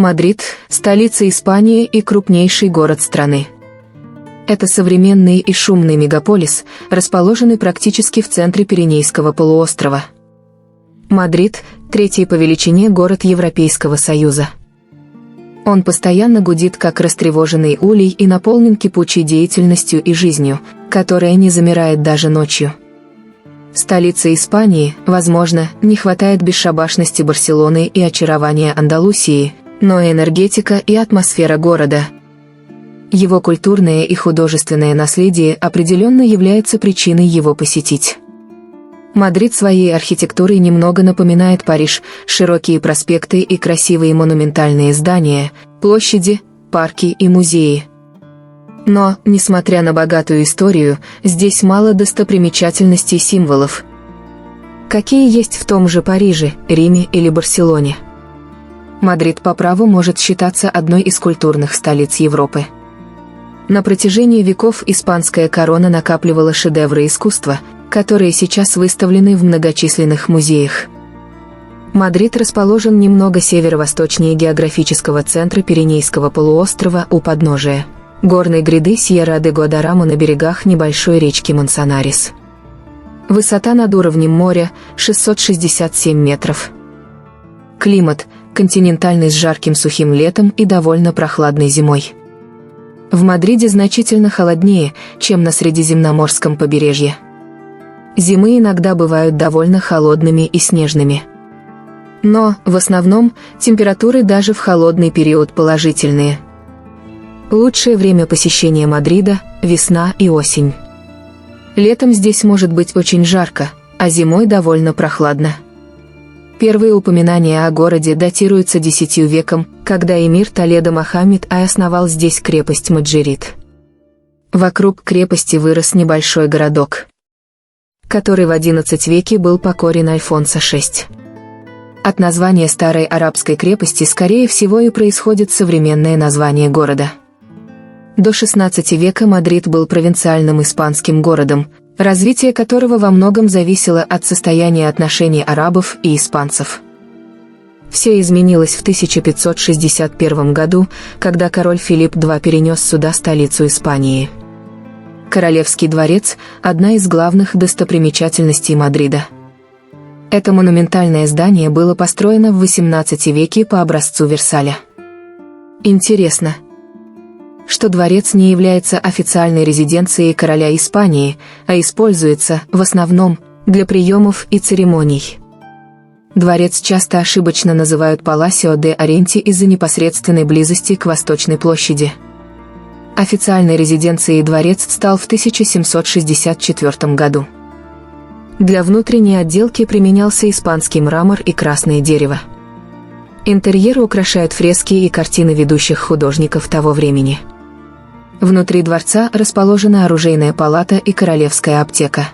Мадрид – столица Испании и крупнейший город страны. Это современный и шумный мегаполис, расположенный практически в центре Пиренейского полуострова. Мадрид – третий по величине город Европейского Союза. Он постоянно гудит, как растревоженный улей, и наполнен кипучей деятельностью и жизнью, которая не замирает даже ночью. Столица Испании, возможно, не хватает бесшабашности Барселоны и очарования Андалусии, но энергетика и атмосфера города. Его культурное и художественное наследие определенно является причиной его посетить. Мадрид своей архитектурой немного напоминает Париж: широкие проспекты и красивые монументальные здания, площади, парки и музеи. Но, несмотря на богатую историю, здесь мало достопримечательностей и символов, какие есть в том же Париже, Риме или Барселоне. Мадрид по праву может считаться одной из культурных столиц Европы. На протяжении веков испанская корона накапливала шедевры искусства, которые сейчас выставлены в многочисленных музеях. Мадрид расположен немного северо-восточнее географического центра Пиренейского полуострова у подножия горной гряды Сьерра-де-Гуадарамо на берегах небольшой речки Мансанарес. Высота над уровнем моря – 667 метров. Климат – континентальный с жарким сухим летом и довольно прохладной зимой. В Мадриде значительно холоднее, чем на Средиземноморском побережье. Зимы иногда бывают довольно холодными и снежными. Но, в основном, температуры даже в холодный период положительные. Лучшее время посещения Мадрида – весна и осень. Летом здесь может быть очень жарко, а зимой довольно прохладно. Первые упоминания о городе датируются X веком, когда эмир Толедо Мохаммед I основал здесь крепость Маджирит. Вокруг крепости вырос небольшой городок, который в XI веке был покорен Альфонсо VI. От названия старой арабской крепости, скорее всего, и происходит современное название города. До XVI века Мадрид был провинциальным испанским городом, развитие которого во многом зависело от состояния отношений арабов и испанцев. Все изменилось в 1561 году, когда король Филипп II перенес сюда столицу Испании. Королевский дворец – одна из главных достопримечательностей Мадрида. Это монументальное здание было построено в XVIII веке по образцу Версаля. Интересно, что дворец не является официальной резиденцией короля Испании, а используется, в основном, для приемов и церемоний. Дворец часто ошибочно называют Паласио де Оренти из-за непосредственной близости к Восточной площади. Официальной резиденцией дворец стал в 1764 году. Для внутренней отделки применялся испанский мрамор и красное дерево. Интерьер украшают фрески и картины ведущих художников того времени. Внутри дворца расположена оружейная палата и королевская аптека.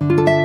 Thank you.